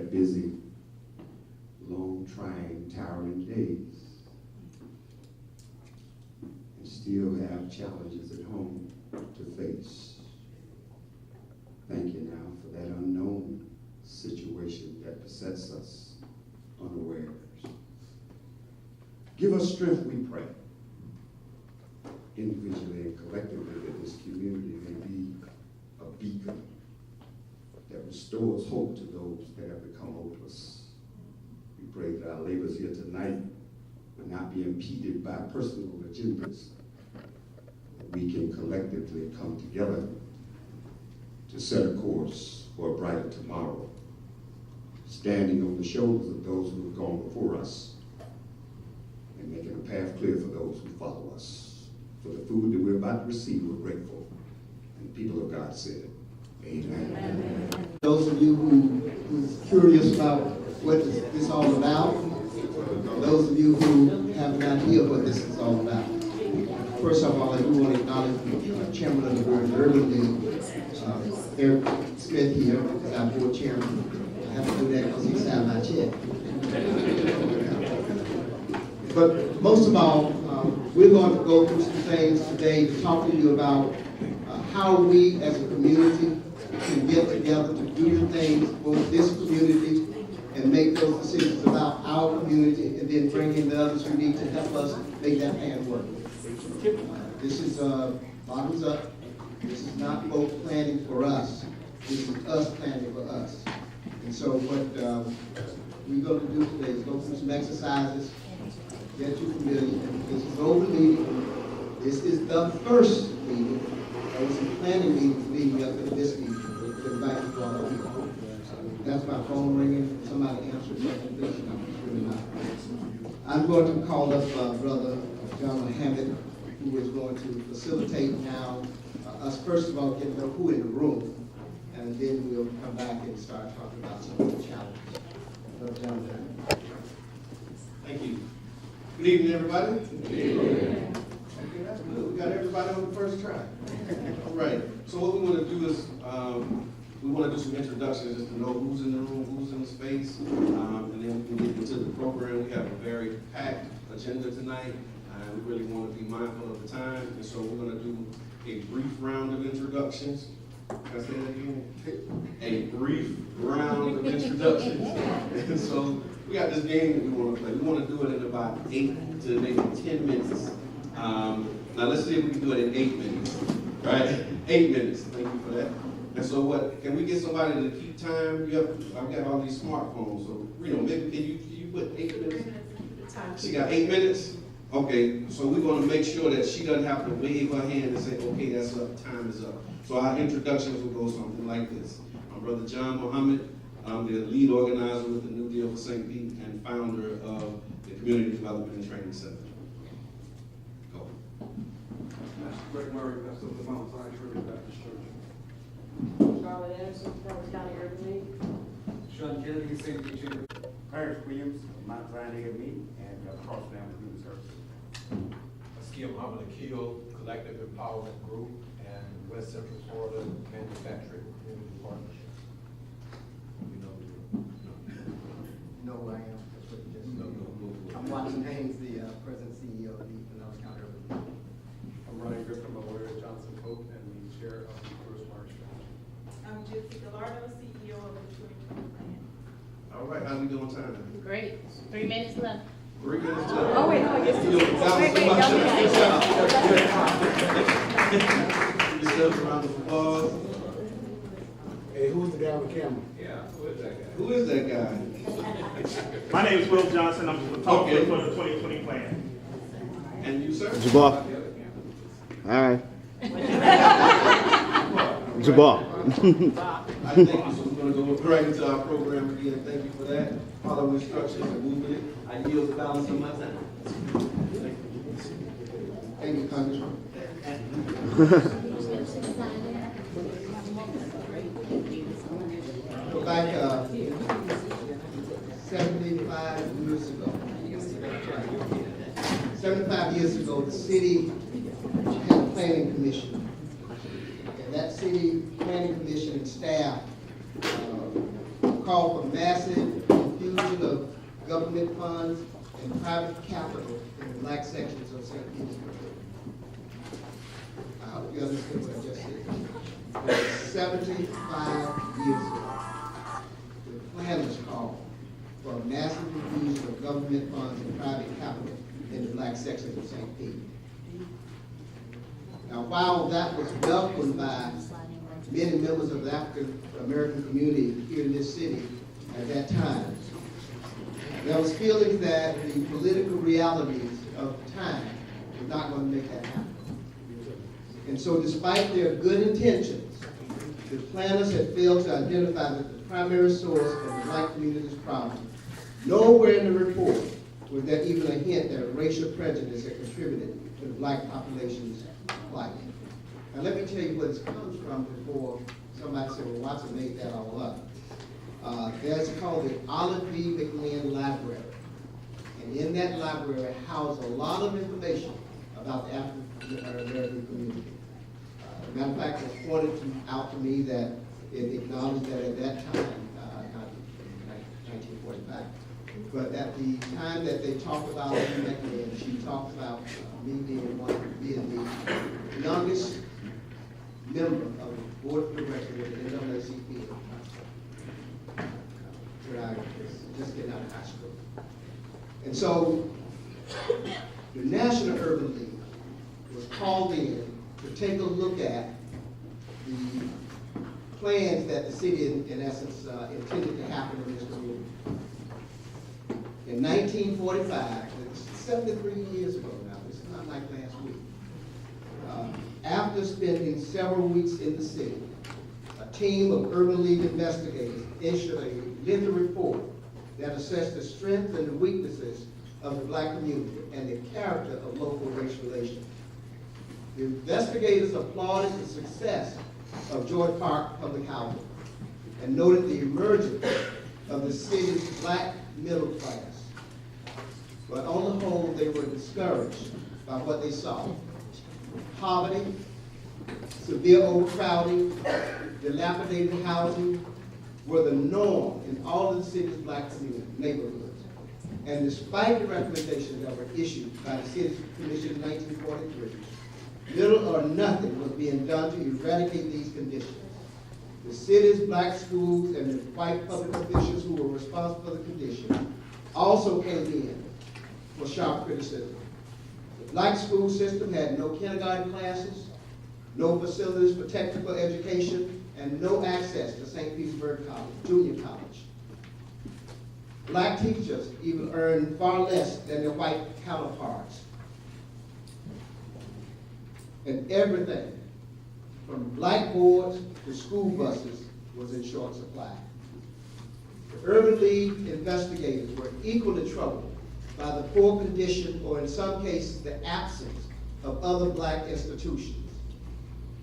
had busy, long, trying, tiring days, and still have challenges at home to face. Thank you now for that unknown situation that besets us unawares. Give us strength, we pray, individually and collectively, that this community may be a beacon that restores hope to those that have become hopeless. We pray that our labors here tonight will not be impeded by personal agendas, that we can collectively come together to set a course for a brighter tomorrow, standing on the shoulders of those who have gone before us and making a path clear for those who follow us. For the food that we're about to receive, we're grateful. And the people of God said, amen. Amen. Those of you who's curious about what this is all about, those of you who have an idea of what this is all about. First of all, I do want to acknowledge the chairman of the board of Urban League, Eric Smith here, as our board chairman. I have to do that because he signed my check. But most of all, we're going to go through some things today to talk to you about how we as a community can get together to do the things for this community and make those decisions about our community, and then bring in the others who need to help us make that plan work. This is bottoms up. This is not folk planning for us. This is us planning for us. And so what we're going to do today is go through some exercises, get you familiar. This is over meeting. This is the first meeting. There was some planning meetings leading up to this meeting. To invite you all over. That's my phone ringing. Somebody answered something. This is really not. I'm going to call up Brother John Mohammed, who is going to facilitate now us first of all getting to know who in the room, and then we'll come back and start talking about some of the challenges. Brother John. Thank you. Good evening, everybody. Good evening. Okay, that's good. We got everybody on the first try. All right. So what we want to do is we want to do some introductions just to know who's in the room, who's in the space, and then we can get into the program. We have a very packed agenda tonight. We really want to be mindful of the time, and so we're going to do a brief round of introductions. Can I say that again? A brief round of introductions. And so we got this game that we want to play. We want to do it in about 8 to maybe 10 minutes. Now let's see if we can do it in 8 minutes. Right? 8 minutes. Thank you for that. And so what? Can we get somebody to keep time? I've got all these smartphones, so maybe can you put 8 minutes? She got 8 minutes. Okay, so we're going to make sure that she doesn't have to wave her hand and say, okay, that's up, time is up. So our introductions will go something like this. I'm Brother John Mohammed. I'm the lead organizer with the New Deal for St. Pete and founder of the Community Development and Training Center. Go. Master Greg Murray, pastor of the Mount Zion Trinity Baptist Church. Charlotte Anderson, Travis County Urban League. Sean Kennedy, St. Peteerburg. Paris Williams, Mount Zion AME, and Cross Family Human Services. Askia Muhammad Akil, Collective Empowerment Group, and West Central Florida Manufacturing Community Partnership. No, I am. That's what you just said. I'm Watson Haynes, the President CEO of the Pinellas County Urban League. I'm Ryan Griffin, my lawyer, Johnson Pope, and the chair of the Tourist March. I'm Gypsy Gallardo, CEO of the 2020 Plan. All right, how we doing time? Great. 3 minutes left. 3 minutes left. Oh, wait, no, I guess You yourself a round of applause. Hey, who's the guy on the camera? Yeah, who is that guy? Who is that guy? My name is Will Johnson. I'm the talk Okay. for the 2020 plan. And you, sir? Jabbar. All right. Jabbar. I thank you. So we're going to go right into our program again. Thank you for that. Follow instructions and moving it. I yield the balance of my time. Thank you, Congressman. Go back 75 years ago. 75 years ago, the city had a planning commission. And that city planning commission and staff call for massive infusion of government funds and private capital in the black sections of St. Petersburg. I hope you understand what I just said. 75 years ago, the planners called for a massive infusion of government funds and private capital in the black sections of St. Pete. Now, while that was welcomed by many members of the African American community here in this city at that time, there was feelings that the political realities of the time were not going to make that happen. And so despite their good intentions, the planners had failed to identify that the primary source of the black community's problem. Nowhere in the report was there even a hint that racial prejudice had contributed to the black population's plight. Now let me tell you where this comes from before somebody said, well, Watson made that all up. There's called the Olive V. McLean Library. And in that library housed a lot of information about the African American community. Matter of fact, it was pointed out to me that it acknowledged that at that time, not 1945, but at the time that they talked about McLean, she talked about me being the youngest member of the board of directors of the NAACP. Where I was just getting out of high school. And so the National Urban League was called in to take a look at the plans that the city, in essence, intended to happen in this community. In 1945, it's 73 years ago now, it's not like last week, after spending several weeks in the city, a team of Urban League investigators issued a lengthy report that assessed the strengths and the weaknesses of the black community and the character of local race relations. The investigators applauded the success of George Park Public Housing and noted the emergence of the city's black middle class. But on the whole, they were discouraged by what they saw. Poverty, severe overcrowding, dilapidated housing were the norm in all of the city's black neighborhoods. And despite the recommendations that were issued by the City's Commission in 1943, little or nothing was being done to eradicate these conditions. The city's black schools and the white public officials who were responsible for the condition also came in for sharp criticism. The black school system had no kindergarten classes, no facilities for technical education, and no access to St.Petersurg College, junior college. Black teachers even earned far less than their white counterparts. And everything, from blackboards to school buses, was in short supply. The Urban League investigators were equally troubled by the poor condition, or in some cases, the absence of other black institutions.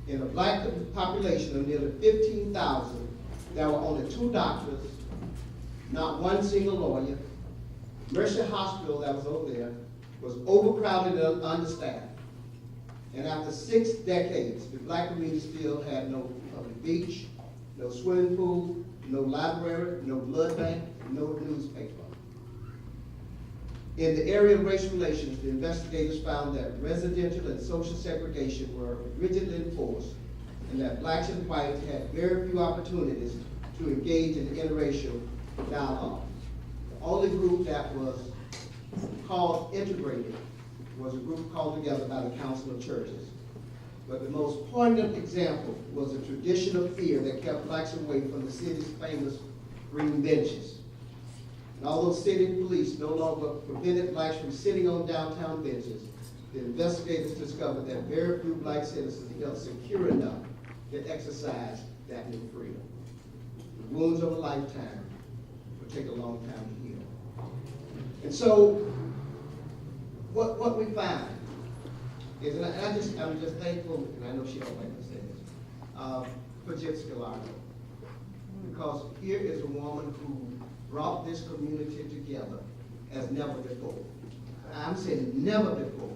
In a black population of nearly 15,000, there were only 2 doctors, not one single lawyer. Mercy Hospital that was over there was overcrowded and understaffed. And after 6 decades, the black community still had no public beach, no swimming pool, no library, no blood bank, no newspaper. In the area of race relations, the investigators found that residential and social segregation were rigidly enforced, and that blacks and whites had very few opportunities to engage in interracial dialogue. The only group that was called integrated was a group called together by the Council of Churches. But the most poignant example was the tradition of fear that kept blacks away from the city's famous green benches. And although city police no longer prevented blacks from sitting on downtown benches, the investigators discovered that very few black citizens felt secure enough to exercise that new freedom. The wounds of a lifetime will take a long time to heal. And so, what we find is, and I'm just thankful, and I know she don't like to say this, for Jit Scalardo. Because here is a woman who brought this community together as never before. I'm saying never before,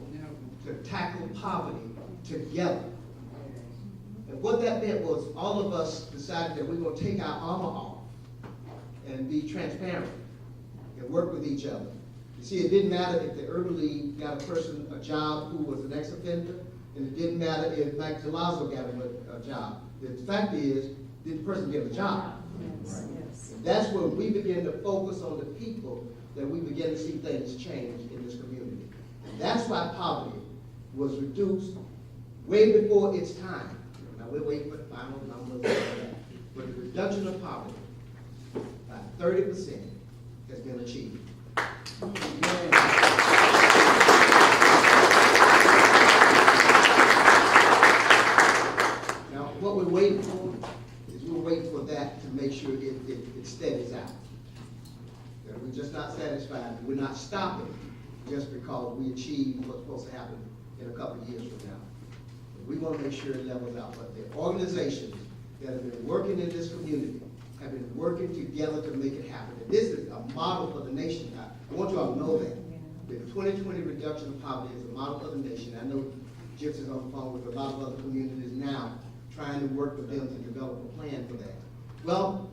to tackle poverty together. And what that meant was all of us decided that we were going to take our armor off and be transparent and work with each other. You see, it didn't matter if the Urban League got a person a job who was an ex-offender, and it didn't matter if Mike Gelazo got him a job. The fact is, did the person get a job? Yes, yes. And that's when we begin to focus on the people that we begin to see things change in this community. And that's why poverty was reduced way before its time. Now, we're waiting for the final numbers and all that. But the reduction of poverty by 30% has been achieved. Now, what we're waiting for is we're waiting for that to make sure it steadies out. That we're just not satisfied, we're not stopping just because we achieved what's supposed to happen in a couple of years from now. We want to make sure it levels out. But the organizations that have been working in this community have been working together to make it happen. And this is a model for the nation. I want you all to know that. The 2020 reduction of poverty is a model for the nation. I know Gypsy is on the phone with a lot of other communities now, trying to work with them to develop a plan for that. Well,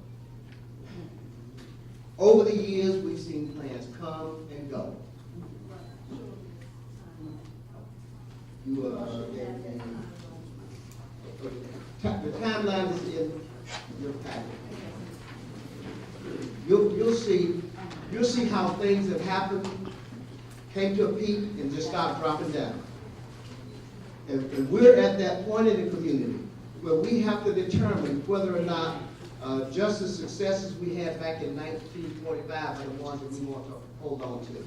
over the years, we've seen plans come and go. The timeline is in your packet. You'll see how things have happened, came to a peak and just stopped dropping down. And we're at that point in the community where we have to determine whether or not just the successes we had back in 1945 are the ones that we want to hold on to.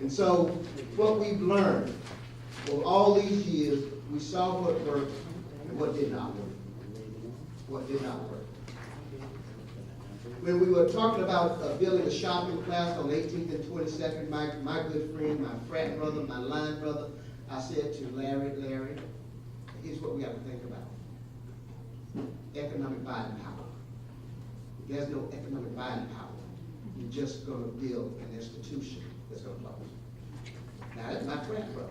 And so what we've learned over all these years, we saw what worked and what did not work. What did not work. When we were talking about building a shopping class on 18th and 22nd, my good friend, my frat brother, my line brother, I said to Larry, here's what we have to think about. Economic buying power. If there's no economic buying power, you're just going to build an institution that's going to close. Now, that's my frat brother.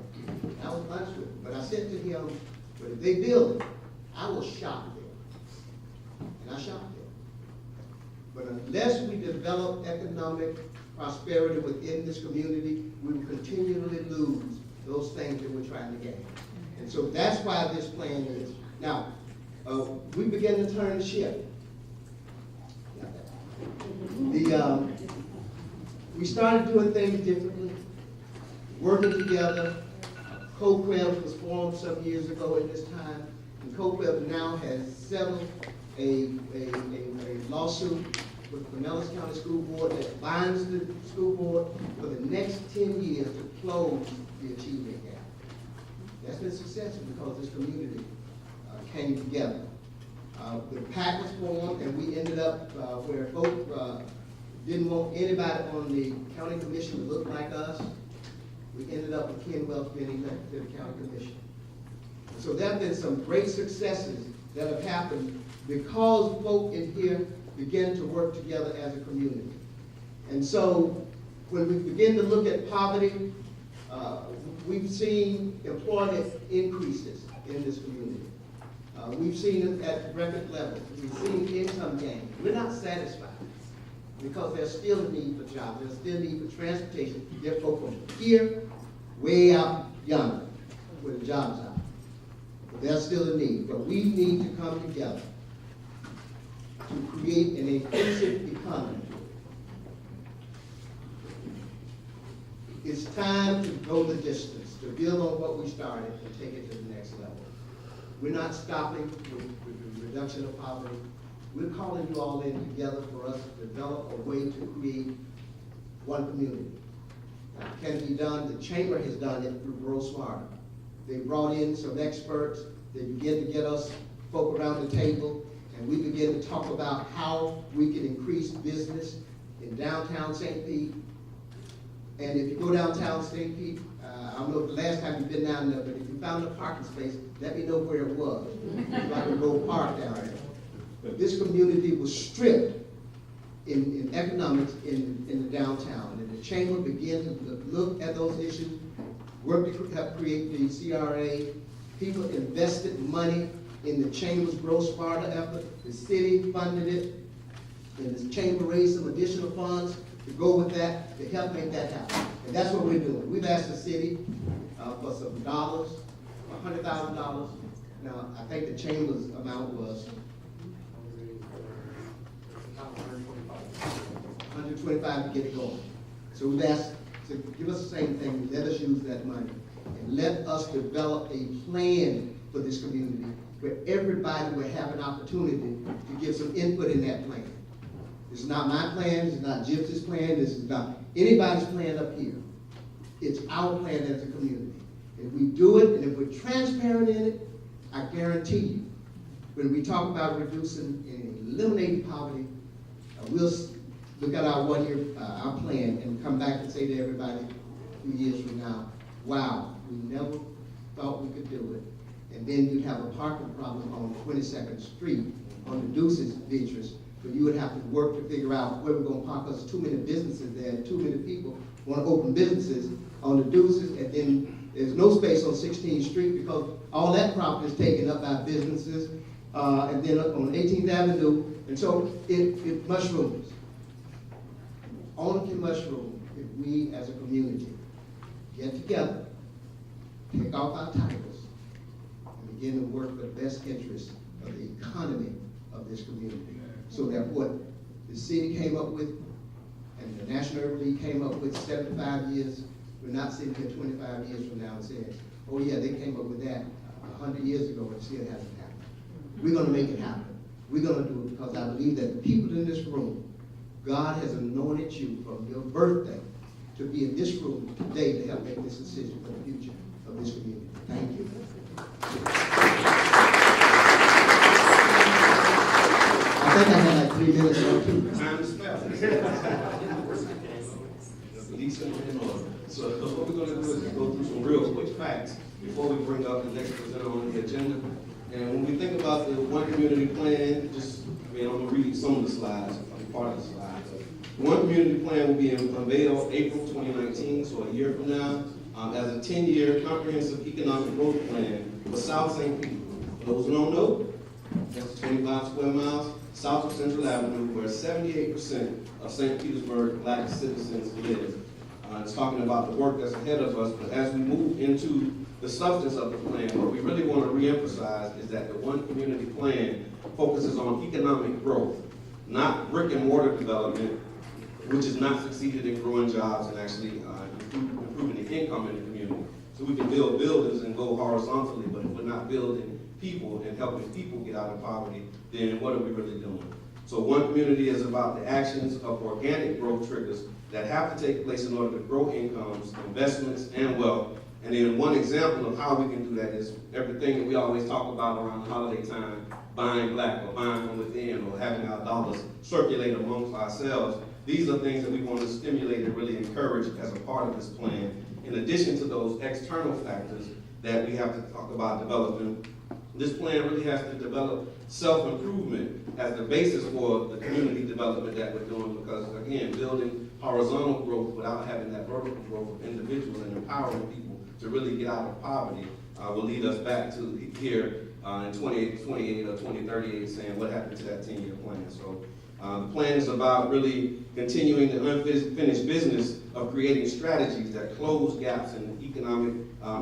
I was honest with him. But I said to him, but if they build it, I will shop there. And I shop there. But unless we develop economic prosperity within this community, we will continually lose those things that we're trying to gain. And so that's why this plan is. Now, we begin to turn the ship. We started doing things differently, working together. CoQueb was formed some years ago at this time, and CoQueb now has settled a lawsuit with the Pinellas County School Board that binds the school board for the next 10 years to close the achievement gap. That's been successful because this community came together. The PAC was formed, and we ended up where folks didn't want anybody on the county commission to look like us. We ended up with Ken Welch being elected to the county commission. So there have been some great successes that have happened because folk in here began to work together as a community. And so when we begin to look at poverty, we've seen employment increases in this community. We've seen it at record levels. We've seen income gain. We're not satisfied because there's still a need for jobs. There's still a need for transportation. There are folks from here, way out yonder, where the jobs are. But there's still a need. But we need to come together to create an inclusive economy. It's time to go the distance, to build on what we started and take it to the next level. We're not stopping with the reduction of poverty. We're calling you all in together for us to develop a way to create one community. Now, can it be done? The chamber has done it through Grow Smarter. They brought in some experts. They begin to get us folk around the table, and we begin to talk about how we can increase business in downtown St. Pete. And if you go downtown St. Pete, I don't know if the last time you've been down there, but if you found a parking space, let me know where it was, so I can go park down there. But this community was stripped in economics in the downtown, and the chamber began to look at those issues, work to help create the CRA. People invested money in the chamber's Grow Smarter effort. The city funded it. And the chamber raised some additional funds to go with that, to help make that happen. And that's what we're doing. We've asked the city for some dollars, $100,000. Now, I think the chamber's amount was $125 to get it going. So we've asked to give us the same thing, let us use that money. And let us develop a plan for this community where everybody will have an opportunity to give some input in that plan. This is not my plan, this is not Gypsy's plan, this is not anybody's plan up here. It's our plan as a community. If we do it, and if we're transparent in it, I guarantee you, when we talk about reducing and eliminating poverty, we'll look at our 1 year, our plan, and come back and say to everybody 2 years from now, wow, we never thought we could do it. And then you'd have a parking problem on 22nd Street, on the Deuces Beatrice, but you would have to work to figure out where we're gonna park, because too many businesses there, and too many people wanna open businesses on the Deuces, and then there's no space on 16th Street because all that property is taken up by businesses, and then up on 18th Avenue, and so it mushrooms. Only can mushroom if we as a community get together, take off our titles, and begin to work for the best interest of the economy of this community. So that what the city came up with and the National Urban League came up with 75 years, we're not sitting here 25 years from now and saying, oh yeah, they came up with that 100 years ago, but it still hasn't happened. We're gonna make it happen. We're gonna do it because I believe that the people in this room, God has anointed you from your birthday to be in this room today to help make this decision for the future of this community. Thank you. I think I had like 3 minutes left too. Time to spell. Decent and in order. So what we're gonna do is go through some real quick facts before we bring up the next presenter on the agenda. And when we think about the One Community Plan, I'm gonna read some of the slides, part of the slides. The One Community Plan will be unveiled April 2019, so a year from now, as a 10-year comprehensive economic growth plan for South St. Pete. For those who don't know, that's 25 square miles south of Central Avenue, where 78% of St. Petersburg Black citizens live. It's talking about the work that's ahead of us, but as we move into the substance of the plan, what we really want to reemphasize is that the One Community Plan focuses on economic growth, not brick and mortar development, which has not succeeded in growing jobs and actually improving the income in the community. So we can build buildings and go horizontally, but if we're not building people and helping people get out of poverty, then what are we really doing? So One Community is about the actions of organic growth triggers that have to take place in order to grow incomes, investments, and wealth. And then one example of how we can do that is everything that we always talk about around the holiday time, buying black or buying from within or having our dollars circulate amongst ourselves. These are things that we want to stimulate and really encourage as a part of this plan. In addition to those external factors that we have to talk about developing, this plan really has to develop self-improvement as the basis for the community development that we're doing, because again, building horizontal growth without having that vertical growth of individuals and empowering people to really get out of poverty will lead us back to here in 2028 or 2038 saying what happened to that 10-year plan. So the plan is about really continuing the unfinished business of creating strategies that close gaps in economic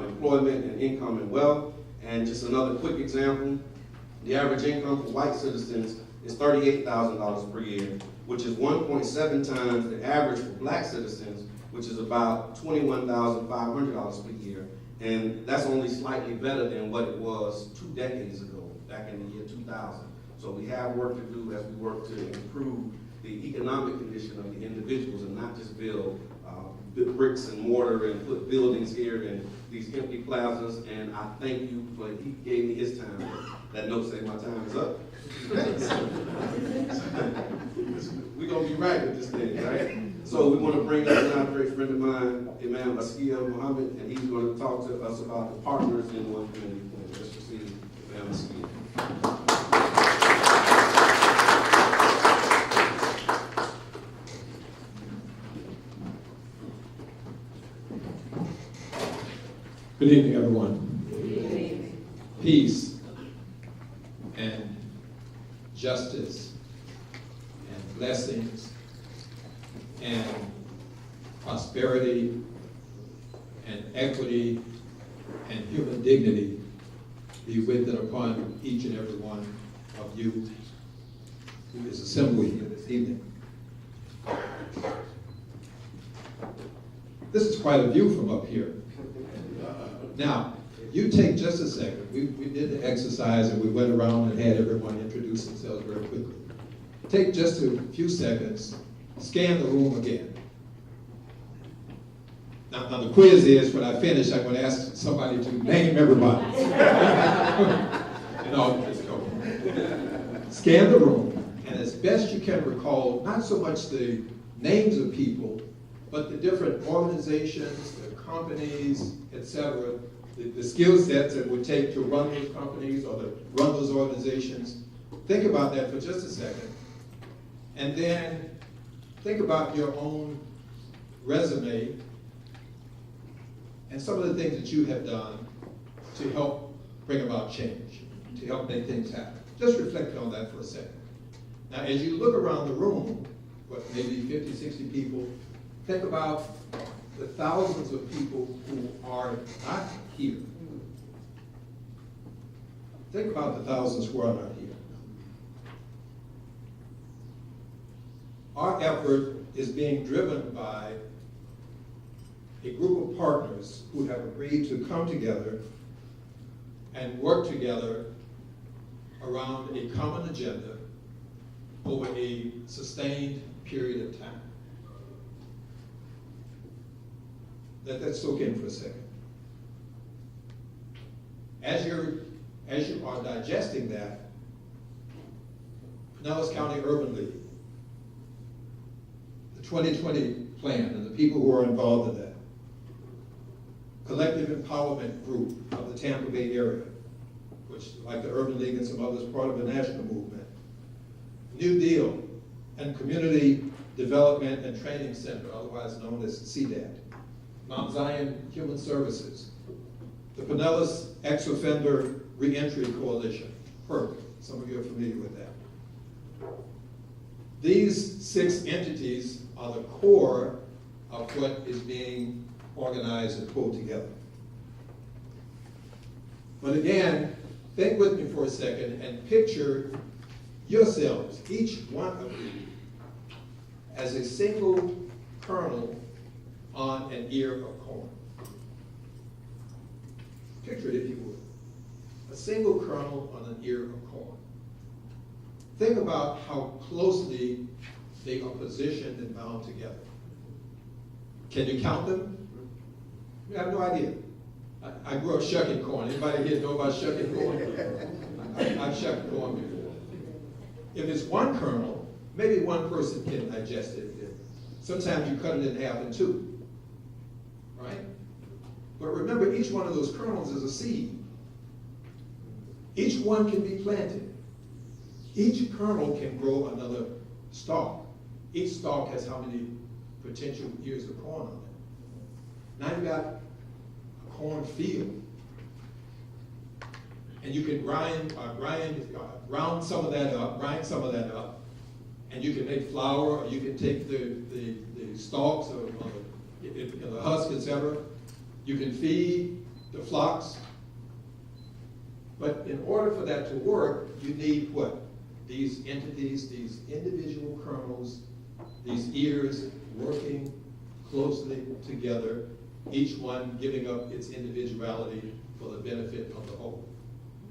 employment and income and wealth. And just another quick example, the average income for white citizens is $38,000 per year, which is 1.7 times the average for black citizens, which is about $21,500 per year. And that's only slightly better than what it was 2 decades ago, back in the year 2000. So we have work to do as we work to improve the economic condition of the individuals and not just build bricks and mortar and put buildings here and these empty plazas. And I thank you for, he gave me his time. That note saying my time is up. We're going to be right with this thing, right? So we want to bring up now a great friend of mine, Imam Askia Muhammad, and he's going to talk to us about the partners in One Community Plan. Let's receive Imam Askia. Good evening, everyone. Good evening. Peace and justice and and prosperity and equity and human dignity be with and upon each and every one of you who is assembled here this evening. This is quite a view from up here. Now, you take just a second. We did the exercise and we went around and had everyone introduce themselves very quickly. Take just a few seconds, scan the room again. Now the quiz is, when I finish, I'm going to ask somebody to name everybody. And I'll just go. Scan the room, and as best you can recall, not so much the names of people, but the different organizations, the companies, etc., the skill sets it would take to run those companies or to run those organizations. Think about that for just a second. And then think about your own resume and some of the things that you have done to help bring about change, to help make things happen. Just reflect on that for a second. Now, as you look around the room, what, maybe 50, 60 people, think about the thousands of people who are not here. Think about the thousands who are not here. Our effort is being driven by a group of partners who have agreed to come together and work together around a common agenda over a sustained period of time. Let that soak in for a second. As you are digesting that, Pinellas County Urban League, the 2020 plan and the people who are involved in that, Collective Empowerment Group of the Tampa Bay area, which, like the Urban League and some others, part of the national movement, New Deal and Community Development and Training Center, otherwise known as C.D.A.T, Mount Zion Human Services, the Pinellas Ex-Offender Reentry Coalition, PERC, some of you are familiar with that. These 6 entities are the core of what is being organized and pulled together. But again, think with me for a second and picture yourselves, each one of you, as a single kernel on an ear of corn. Picture it if you would. A single kernel on an ear of corn. Think about how closely they are positioned and bound together. Can you count them? You have no idea. I grew up shucking corn. Anybody here know about shucking corn? I've shucked corn before. If it's one kernel, maybe one person can digest it. Sometimes you cut it in half and 2, right? But remember, each one of those kernels is a seed. Each one can be planted. Each kernel can grow another stalk. Each stalk has how many potential ears of corn on it. Now you've got a corn field. And you can ground some of that up, and you can make flour, or you can take the stalks or the husk, etc. You can feed the flocks. But in order for that to work, you need what? These entities, these individual kernels, these ears working closely together, each one giving up its individuality for the benefit of the whole.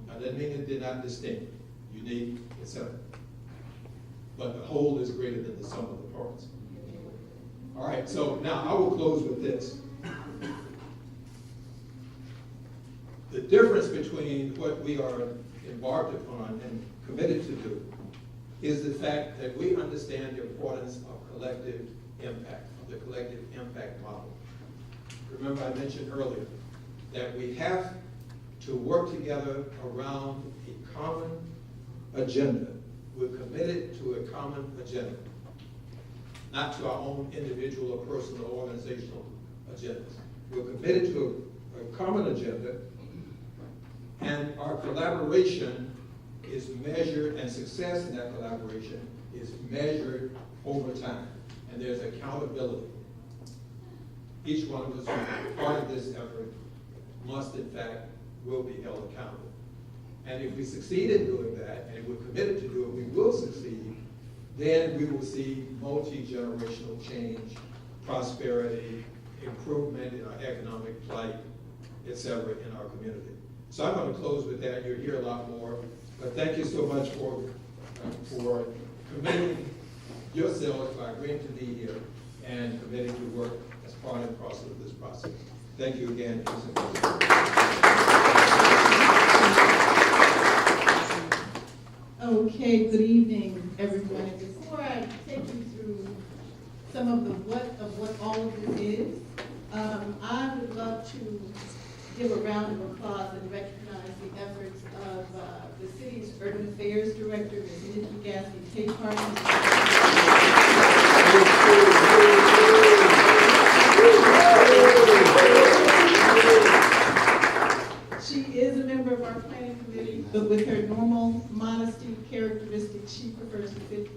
Now, that doesn't mean that they're not distinct, unique, etc. But the whole is greater than the sum of the parts. All right, so now I will close with this. The difference between what we are embarked upon and committed to do is the fact that we understand the importance of collective impact, of the collective impact model. Remember, I mentioned earlier that we have to work together around a common agenda. We're committed to a common agenda, not to our own individual or personal or organizational agendas. We're committed to a common agenda, and our collaboration is measured, and success in that collaboration is measured over time. And and there's accountability. Each one of us who's part of this effort must, in fact, will be held accountable. And if we succeed in doing that, and we're committed to do it, we will succeed, then we will see multi-generational change, prosperity, improvement in our economic plight, et cetera, in our community. So I'm going to close with that. You'll hear a lot more. But thank you so much for committing yourselves by agreeing to be here and committing to work as part and parcel of this process. Thank you again. Okay, good evening, everyone. And before I take you through some of the what all of this is, I would love to give a round of applause and recognize the efforts of the city's Urban Affairs Director, Ms. Nikki Tate-Parton. She is a member of our planning committee, but with her normal modesty characteristic, she prefers to sit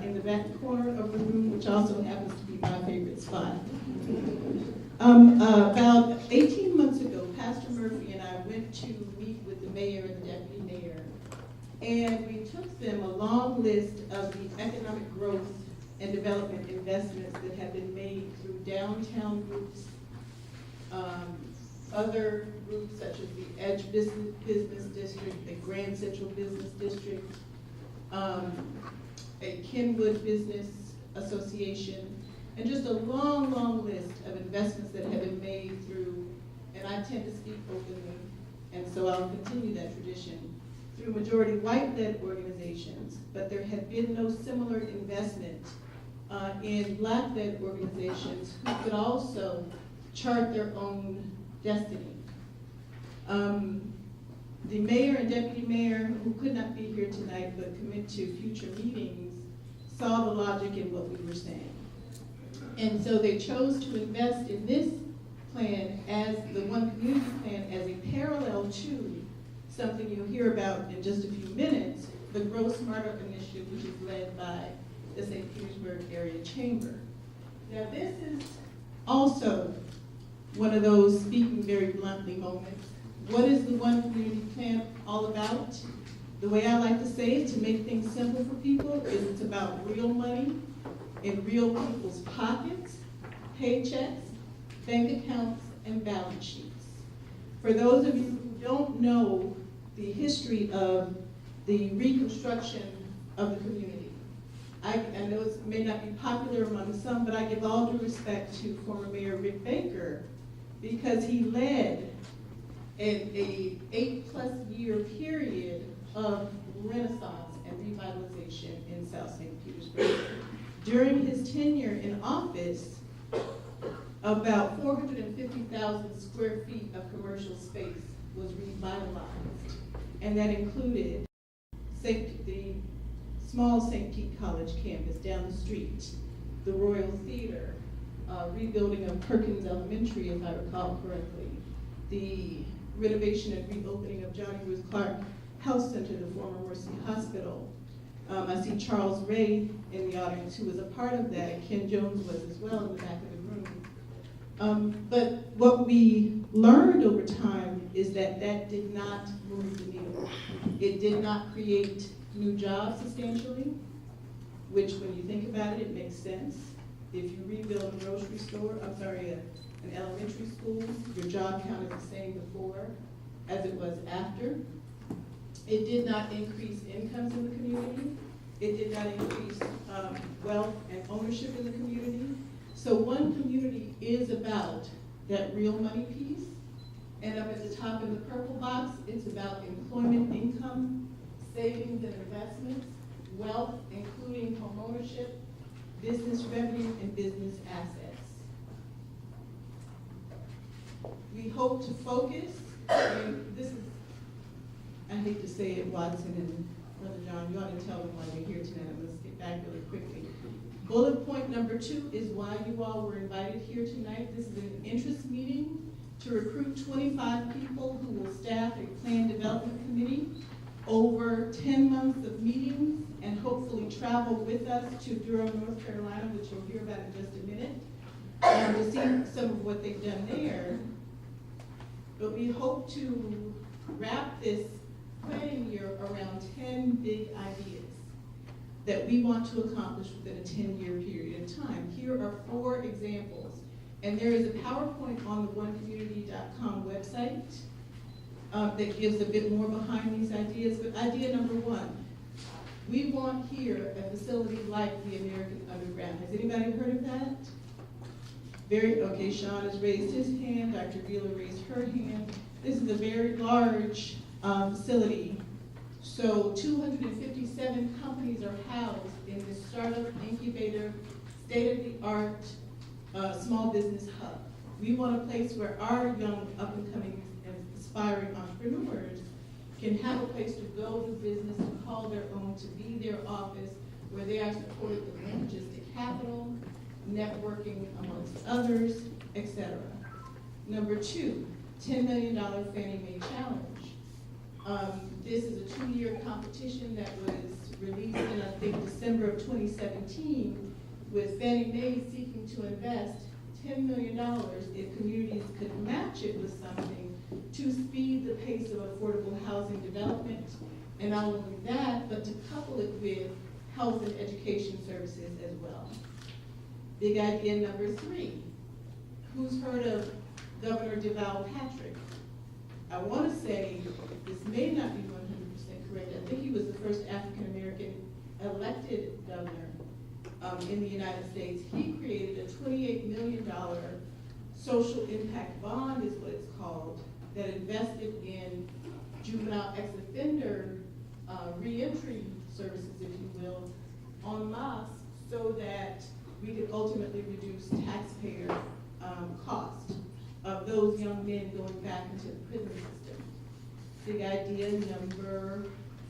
in the back corner of the room, which also happens to be my favorite spot. About 18 months ago, Pastor Murphy and I went to meet with the mayor and the deputy mayor, and we took them a long list of the economic growth and development investments that have been made through downtown groups, other groups such as the Edge Business District, the Grand Central Business District, a Kenwood Business Association, and just a long, long list of investments that have been made through, and I tend to speak openly, and so I'll continue that tradition, through majority white-led organizations, but there have been no similar investment in black-led organizations who could also chart their own destiny. The mayor and deputy mayor, who could not be here tonight but commit to future meetings, saw the logic in what we were saying. And so they chose to invest in this plan as the One Community Plan as a parallel to something you'll hear about in just a few minutes, the Grow Smarter Initiative, which is led by the St.Peteersurg Area Chamber. Now this is also one of those speaking very bluntly moments. What is the One Community Plan all about? The way I like to say it, to make things simple for people, is it's about real money in real people's pockets, paychecks, bank accounts, and balance sheets. For those of you who don't know the history of the reconstruction of the community, I know it may not be popular among some, but I give all due respect to former Mayor Rick Baker, because he led a 8+ year period of renaissance and revitalization in South St. Petersburg. During his tenure in office, about 450,000 square feet of commercial space was revitalized, and that included the small St. Pete College campus down the street, the Royal Theater, rebuilding of Perkins Elementary, if I recall correctly, the renovation and reopening of Johnny Ruth Clark Health Center, the former Mercy Hospital. I see Charles Ray in the audience, who was a part of that. Ken Jones was as well in the back of the room. But what we learned over time is that that did not move the needle. It did not create new jobs substantially, which when you think about it, it makes sense. If you rebuild a grocery store, an elementary school, your job count is the same before as it was after. It did not increase incomes in the community. It did not increase wealth and ownership in the community. So One Community is about that real money piece. And up at the top in the purple box, it's about employment, income, savings and investments, wealth, including home ownership, business revenue, and business assets. We hope to focus, and this is, I hate to say it, Watson and Brother John, you ought to tell them why they're here tonight. I'm going to skip back really quickly. Bullet point number 2 is why you all were invited here tonight. This is an interest meeting to recruit 25 people who will staff a plan development committee over 10 months of meetings and hopefully travel with us to Durham, North Carolina, which you'll hear about in just a minute, to see some of what they've done there. But we hope to wrap this planning year around 10 big ideas that we want to accomplish within a 10-year period of time. Here are 4 examples. And there is a PowerPoint on the onecommunity.com website that gives a bit more behind these ideas. But idea number 1, we want here a facility like the American Underground. Has anybody heard of that? Okay, Sean has raised his hand, Dr. Wheeler raised her hand. This is a very large facility. So 257 companies are housed in this startup incubator, state-of-the-art small business hub. We want a place where our young up-and-coming and aspiring entrepreneurs can have a place to go to business, to call their own, to be their office, where they are supported with linkages to capital, networking amongst others, etc. Number 2, $10 million Fannie Mae Challenge. This is a 2-year competition that was released in, I think, December of 2017, with Fannie Mae seeking to invest $10 million if communities could match it with something to speed the pace of affordable housing development. And not only that, but to couple it with health and education services as well. Big idea number 3. Who's heard of Governor Deval Patrick? I want to say this may not be 100% correct. I think he was the first African-American elected governor in the United States. He created a $28 million social impact bond, is what it's called, that invested in juvenile ex-offender reentry services, if you will, en masse, so that we could ultimately reduce taxpayer cost of those young men going back into the prison system. Big idea number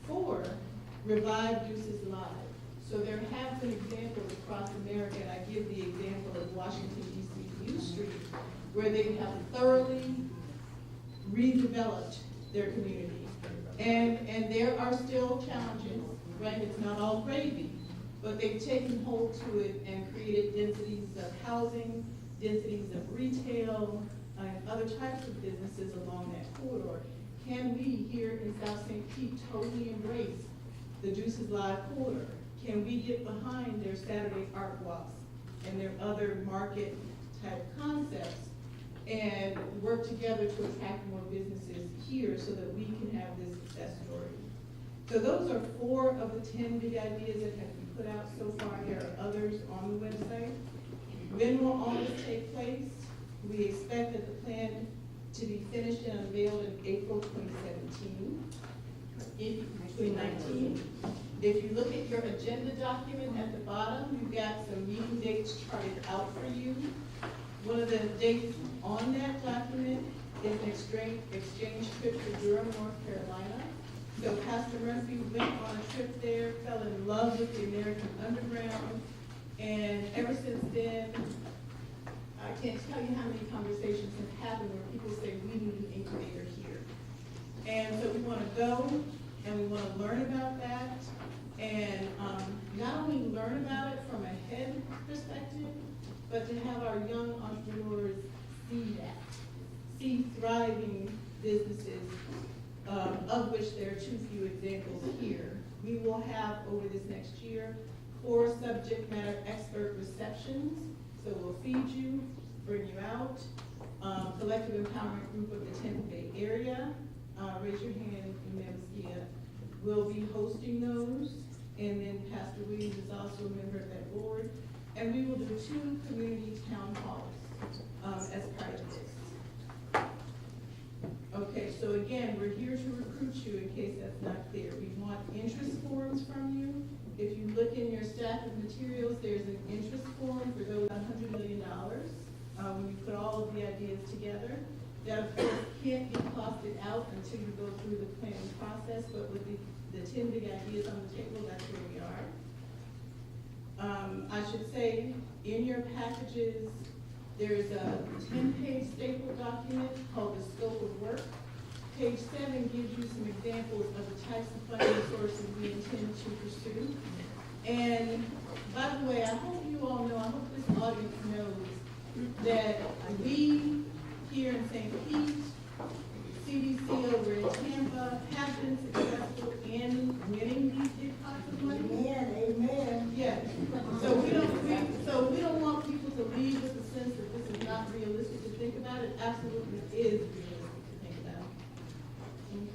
4, revive Deuces Live. So there have been examples across America, and I give the example of Washington, D.C. U Street, where they have thoroughly redeveloped their community. And there are still challenges, right? It's not all gravy, but they've taken hold to it and created densities of housing, densities of retail, and other types of businesses along that corridor. Can we here in South St. Pete totally embrace the Deuces Live corridor? Can we get behind their Saturday art walks and their other market type concepts and work together to attract more businesses here so that we can have this success story? So those are 4 of the 10 big ideas that have been put out so far. There are others on the website. When will all this take place? We expect that the plan to be finished and unveiled in April 2017, 2019. If you look at your agenda document at the bottom, you've got some meeting dates charted out for you. One of the dates on that document is an exchange trip to Durham, North Carolina. So Pastor Murphy went on a trip there, fell in love with the American Underground, and ever since then, I can't tell you how many conversations have happened where people say, we need an incubator here. And so we want to go, and we want to learn about that, and not only learn about it from a head perspective, but to have our young entrepreneurs see that, see thriving businesses, of which there are too few examples here. We will have, over this next year, 4 subject matter expert receptions. So we'll feed you, bring you out. Collective Empowerment Group of the Tampa Bay area, raise your hand, Mesquia, will be hosting those. And then Pastor Williams is also a member of that board. And we will do 2 community town halls as part of this. Okay, so again, we're here to recruit you in case that's not clear. We want interest forms from you. If you look in your stack of materials, there's an interest form for those $100 million. When you put all of the ideas together, that of course can't be costed out until you go through the planning process, but with the 10 big ideas on the table, that's where we are. I should say, in your packages, there's a 10-page staple document called the scope of work. page 7 gives you some examples of the types of funding sources we intend to pursue. And by the way, I hope you all know, I hope this audience knows that we here in St. Pete, CDC over in Tampa, have been successful in winning these big pots of money. Amen. Yes. So we don't want people to leave with the sense that this is not realistic to think about. It absolutely is realistic to think about.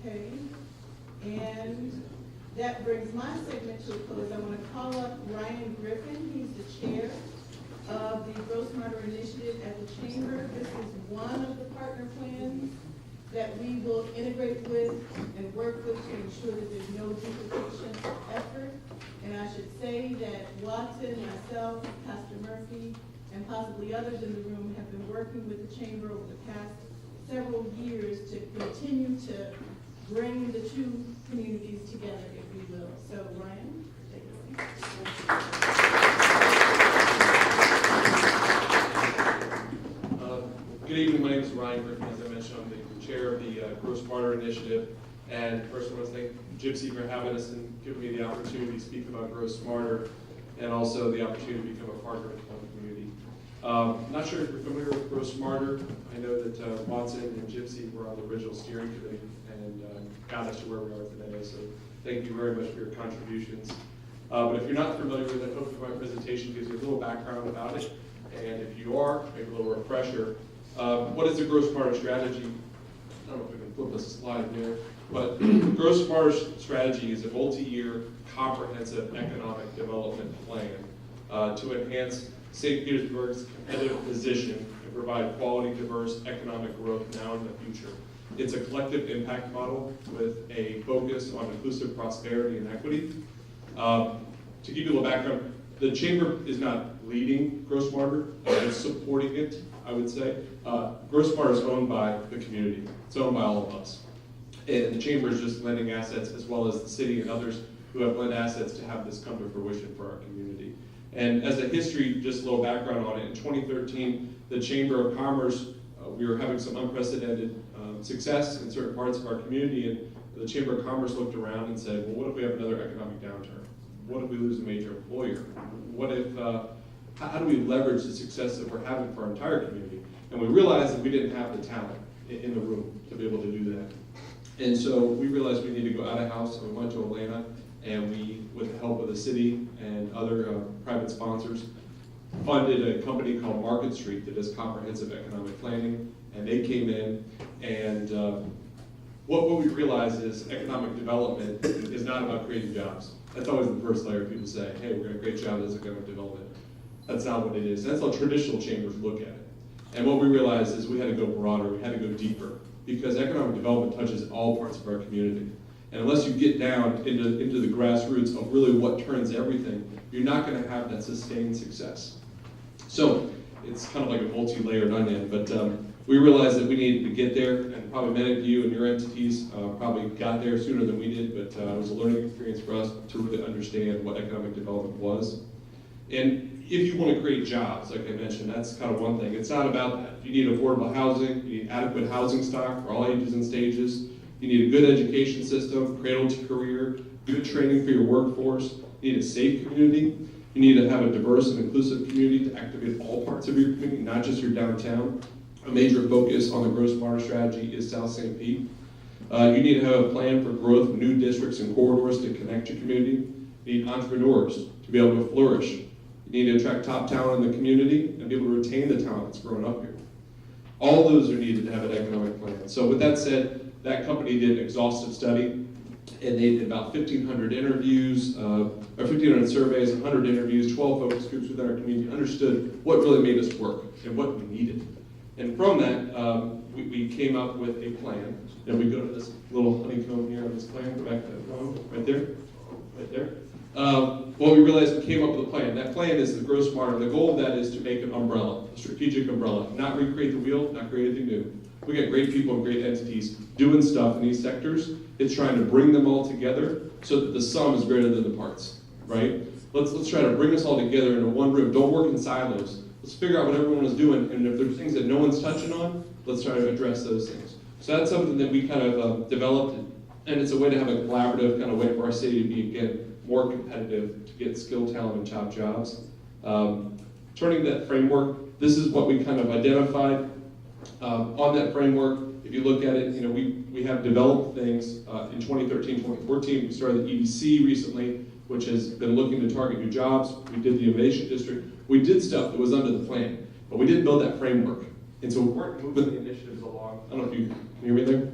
Okay. And that brings my segment to a close. I want to call up Ryan Griffin. He's the chair of the Grow Smarter Initiative at the Chamber. This is one of the partner plans that we will integrate with and work with to ensure that there's no duplication of effort. And I should say that Watson, myself, Pastor Murphy, and possibly others in the room have been working with the Chamber over the past several years to continue to bring the two communities together, if we will. So, Ryan, take it away. Good evening, my name is Ryan Griffin. As I mentioned, I'm the chair of the Grow Smarter Initiative. And first I want to thank Gypsy for having us and giving me the opportunity to speak about Grow Smarter and also the opportunity to become a partner in the community. Not sure if you're familiar with Grow Smarter. I know that Watson and Gypsy were on the original steering committee and got us to where we are today. So thank you very much for your contributions. But if you're not familiar with it, hopefully my presentation gives you a little background about it. And if you are, maybe a little refresher. What is the Grow Smarter strategy? I don't know if we can flip this slide here, but the Grow Smarter strategy is a multi-year comprehensive economic development plan to enhance St. Petersburg's competitive position and provide quality, diverse economic growth now and in the future. It's a collective impact model with a focus on inclusive prosperity and equity. To give you a little background, the Chamber is not leading Grow Smarter, it's supporting it, I would say. Grow Smarter is owned by the community. It's owned by all of us. And the Chamber is just lending assets, as well as the city and others who have lent assets to have this come to fruition for our community. And as a history, just a little background on it, in 2013, the Chamber of Commerce, we were having some unprecedented success in certain parts of our community, and the Chamber of Commerce looked around and said, well, what if we have another economic downturn? What if we lose a major employer? What if, how do we leverage the success that we're having for our entire community? And we realized that we didn't have the talent in the room to be able to do that. And so we realized we needed to go out of house, and we went to Atlanta, and we, with the help of the city and other private sponsors, funded a company called Market Street that does comprehensive economic planning, and they came in, and what we realized is economic development is not about creating jobs. That's always the first layer. People say, hey, we're going to create jobs as economic development. That's not what it is. That's how traditional chambers look at it. And what we realized is we had to go broader, we had to go deeper, because economic development touches all parts of our community. And unless you get down into the grassroots of really what turns everything, you're not going to have that sustained success. So it's kind of like a multi-layered onion, but we realized that we needed to get there, and probably many of you and your entities probably got there sooner than we did, but it was a learning experience for us to really understand what economic development was. And if you want to create jobs, like I mentioned, that's kind of one thing. It's not about that. You need affordable housing, you need adequate housing stock for all ages and stages, you need a good education system, cradle to career, good training for your workforce, you need a safe community, you need to have a diverse and inclusive community to activate all parts of your community, not just your downtown. A major focus on the Grow Smarter strategy is South St. Pete. You need to have a plan for growth of new districts and corridors to connect your community. You need entrepreneurs to be able to flourish. You need to attract top talent in the community and be able to retain the talent that's grown up here. All those are needed to have an economic plan. So with that said, that company did an exhaustive study, and they did about 1,500 interviews, or 1,500 surveys, 100 interviews, 12 focus groups within our community, understood what really made us work and what we needed. And from that, we came up with a plan. And we go to this little honeycomb here on this plan, go back to that one, right there, right there. Well, we realized we came up with a plan. That plan is the Grow Smarter. The goal of that is to make an umbrella, a strategic umbrella, not recreate the wheel, not create anything new. We got great people and great entities doing stuff in these sectors. It's trying to bring them all together so that the sum is greater than the parts, right? Let's try to bring us all together into one room. Don't work in silos. Let's figure out what everyone is doing, and if there's things that no one's touching on, let's try to address those things. So that's something that we kind of developed, and it's a way to have a collaborative kind of way for our city to be, again, more competitive, to get skilled talent and top jobs. Turning to that framework, this is what we kind of identified. On that framework, if you look at it, you know, we have developed things in 2013, 2014. We started the EDC recently, which has been looking to target new jobs. We did the Innovation District. We did stuff that was under the plan, but we didn't build that framework. And so we weren't moving the initiatives along. I don't know if you can hear me there?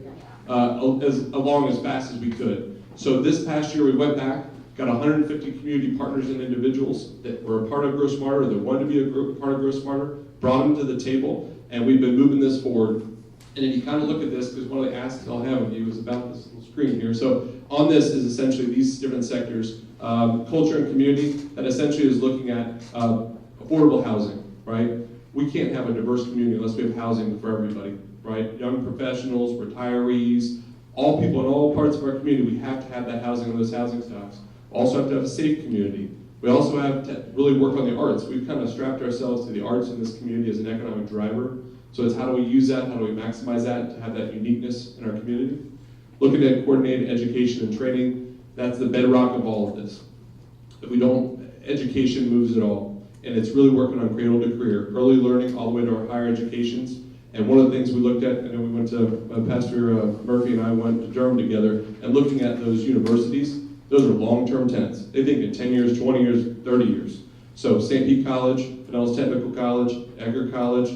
Along as fast as we could. So this past year, we went back, got 150 community partners and individuals that were a part of Grow Smarter, that wanted to be a part of Grow Smarter, brought them to the table, and we've been moving this forward. And if you kind of look at this, because one of the asks I'll have of you is about this little screen here. So on this is essentially these different sectors, culture and community, that essentially is looking at affordable housing, right? We can't have a diverse community unless we have housing for everybody, right? Young professionals, retirees, all people in all parts of our community, we have to have that housing in those housing stocks. We also have to have a safe community. We also have to really work on the arts. We've kind of strapped ourselves to the arts in this community as an economic driver. So it's how do we use that, how do we maximize that to have that uniqueness in our community? Looking at coordinated education and training, that's the bedrock of all of this. If we don't, education moves it all. And it's really working on cradle to career, early learning all the way to our higher educations. And one of the things we looked at, I know we went to, Pastor Murphy and I went to Durham together, and looking at those universities, those are long-term tenants. They think in 10 years, 20 years, 30 years. So St. Pete College, Pinellas Technical College, Edgar College,